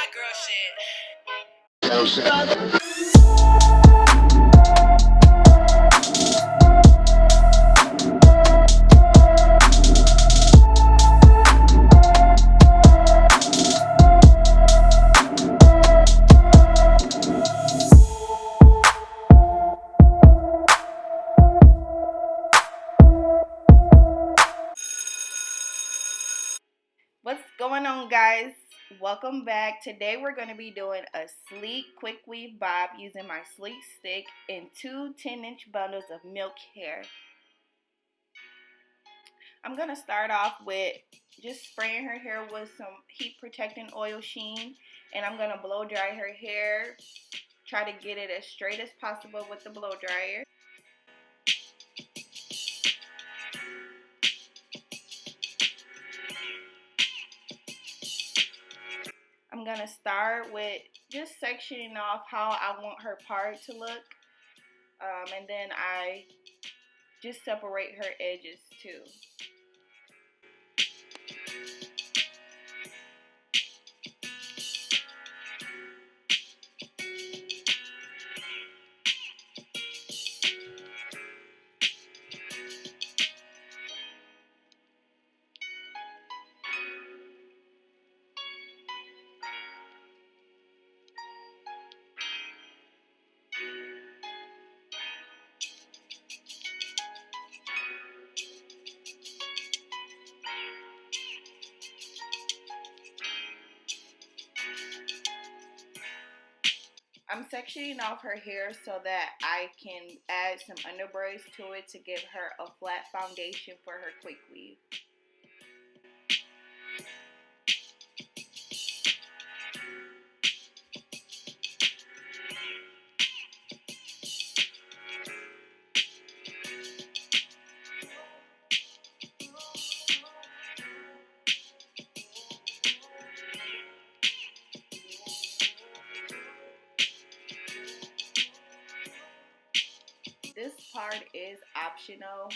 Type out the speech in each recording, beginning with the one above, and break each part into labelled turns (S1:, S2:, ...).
S1: White girl shit.
S2: What's going on, guys? Welcome back. Today we're going to be doing a sleek quick weave bob using my sleek stick and two 10-inch bundles of MYLK hair. I'm going to start off with just spraying her hair with some heat protecting oil sheen, and I'm going to blow dry her hair. Try to get it as straight as possible with the blow dryer. I'm going to start with just sectioning off how I want her part to look, and then I just separate her edges too. I'm sectioning off her hair so that I can add some underbraids to it to give her a flat foundation for her quick weave. This part is optional.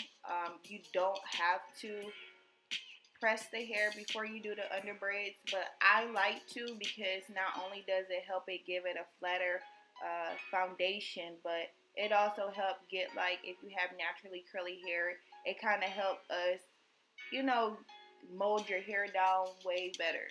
S2: You don't have to press the hair before you do the underbraids, but I like to because not only does it help it give it a flatter foundation, but it also helps get, like, if you have naturally curly hair, it kind of helps us, you know, mold your hair down way better.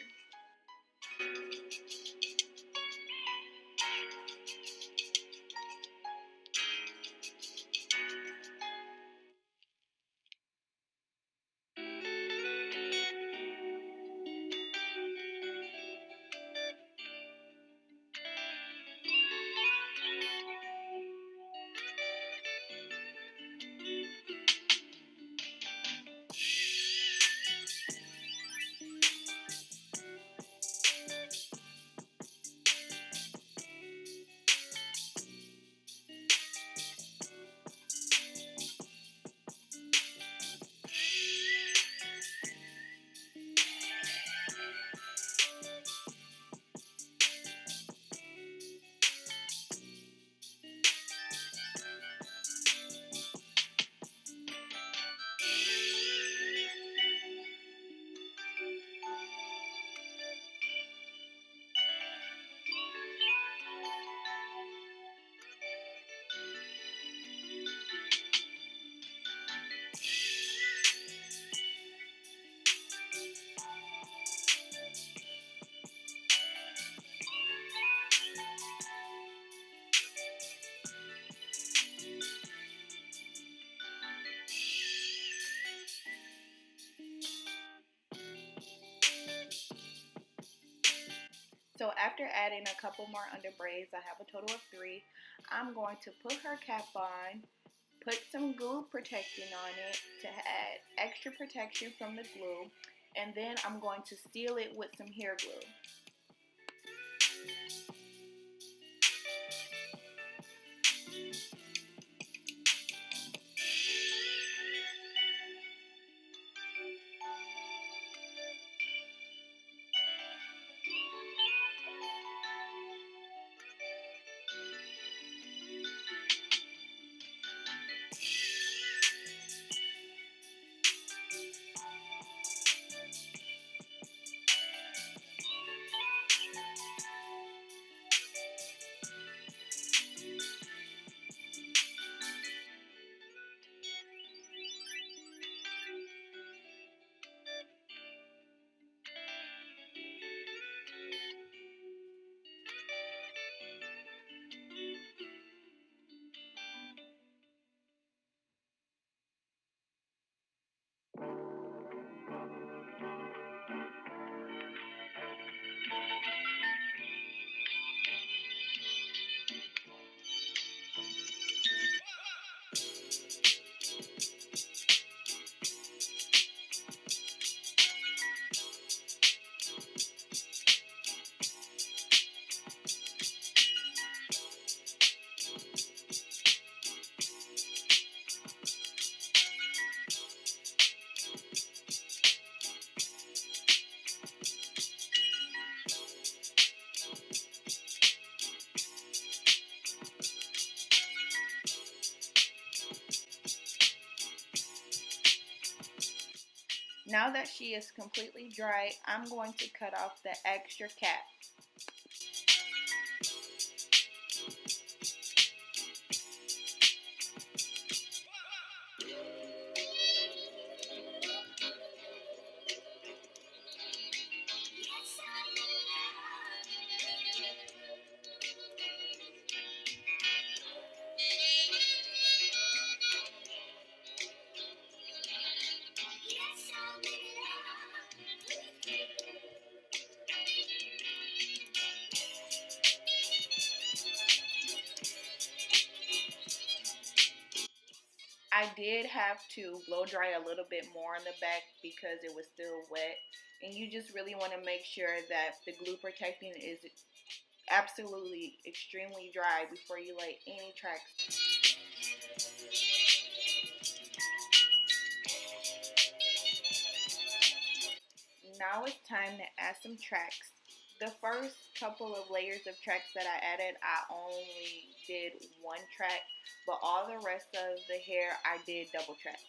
S2: So after adding a couple more underbraids, I have a total of 3, I'm going to put her cap on, put some glue protecting on it to add extra protection from the glue, and then I'm going to seal it with some hair glue. Now that she is completely dry, I'm going to cut off the extra cap. I did have to blow dry a little bit more on the back because it was still wet. And you just really want to make sure that the glue protecting is absolutely extremely dry before you lay any tracks. Now it's time to add some tracks. The first couple of layers of tracks that I added, I only did one track, but all the rest of the hair I did double track.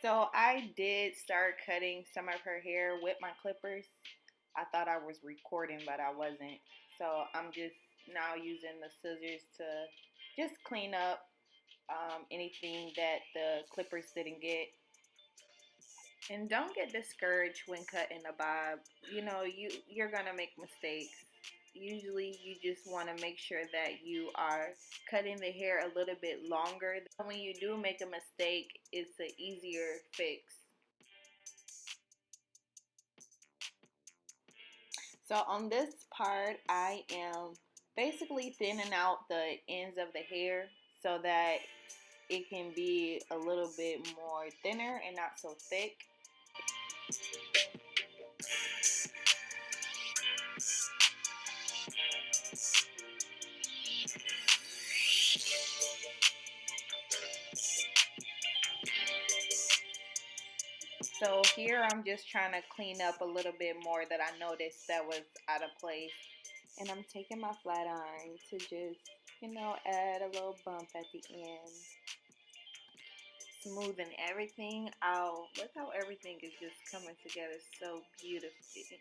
S2: So I did start cutting some of her hair with my clippers. I thought I was recording, but I wasn't. So I'm just now using the scissors to just clean up anything that the clippers didn't get. And don't get discouraged when cutting a bob. You know, you're gonna make mistakes. Usually you just want to make sure that you are cutting the hair a little bit longer. When you do make a mistake, it's an easier fix. So on this part, I am basically thinning out the ends of the hair so that it can be a little bit more thinner and not so thick. So here I'm just trying to clean up a little bit more that I noticed that was out of place. And I'm taking my flat iron to just, add a little bump at the end. Smoothing everything out. Look how everything is just coming together so beautifully.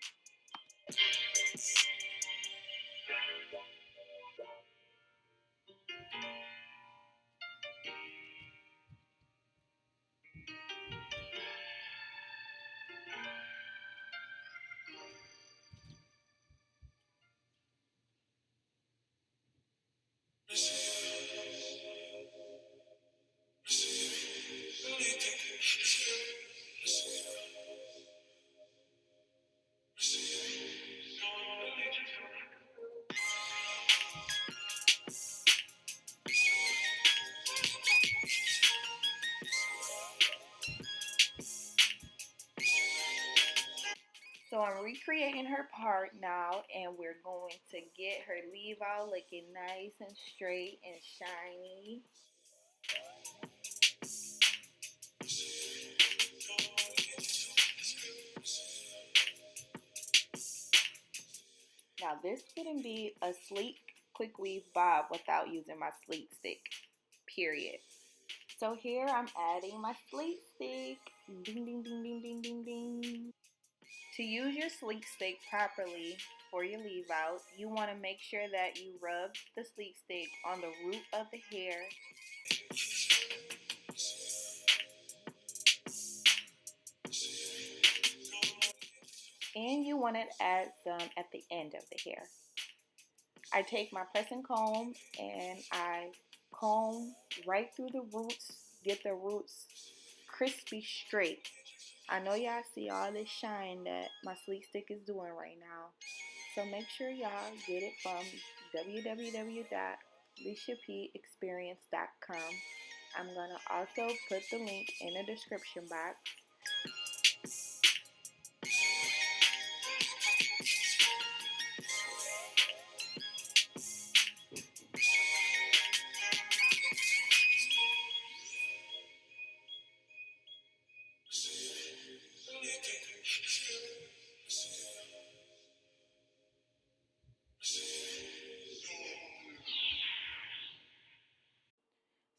S2: So I'm recreating her part now, and we're going to get her leave out looking nice and straight and shiny. Now this wouldn't be a sleek quick weave bob without using my sleek stick, period. So here I'm adding my sleek stick. Ding, ding, ding, ding, ding, ding, ding. To use your sleek stick properly for your leave out, you want to make sure that you rub the sleek stick on the root of the hair. And you want to add some at the end of the hair. I take my pressing comb and I comb right through the roots, get the roots crispy straight. I know y'all see all this shine that my sleek stick is doing right now. So make sure y'all get it from www.liciapexperience.com. I'm going to also put the link in the description box.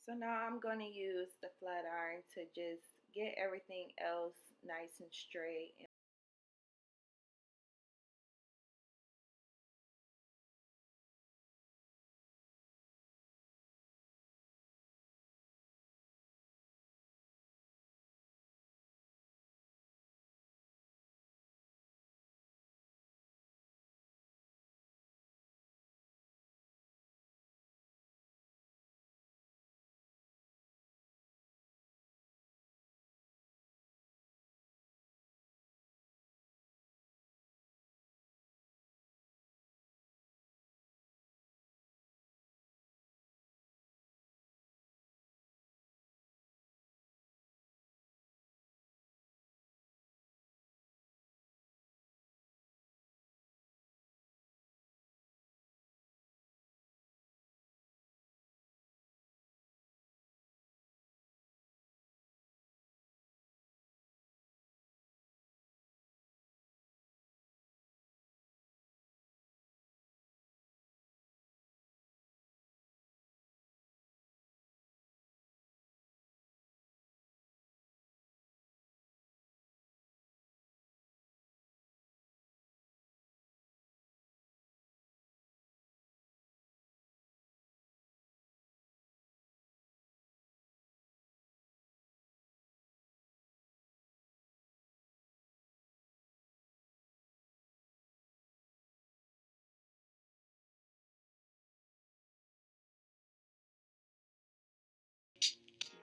S2: So now I'm going to use the flat iron to just get everything else nice and straight.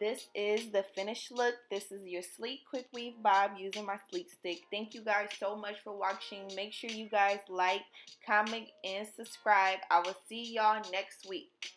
S2: this is the finished look. This is your sleek quick weave bob using my sleek stick. Thank you guys so much for watching. Make sure you guys like, comment, and subscribe. I will see y'all next week.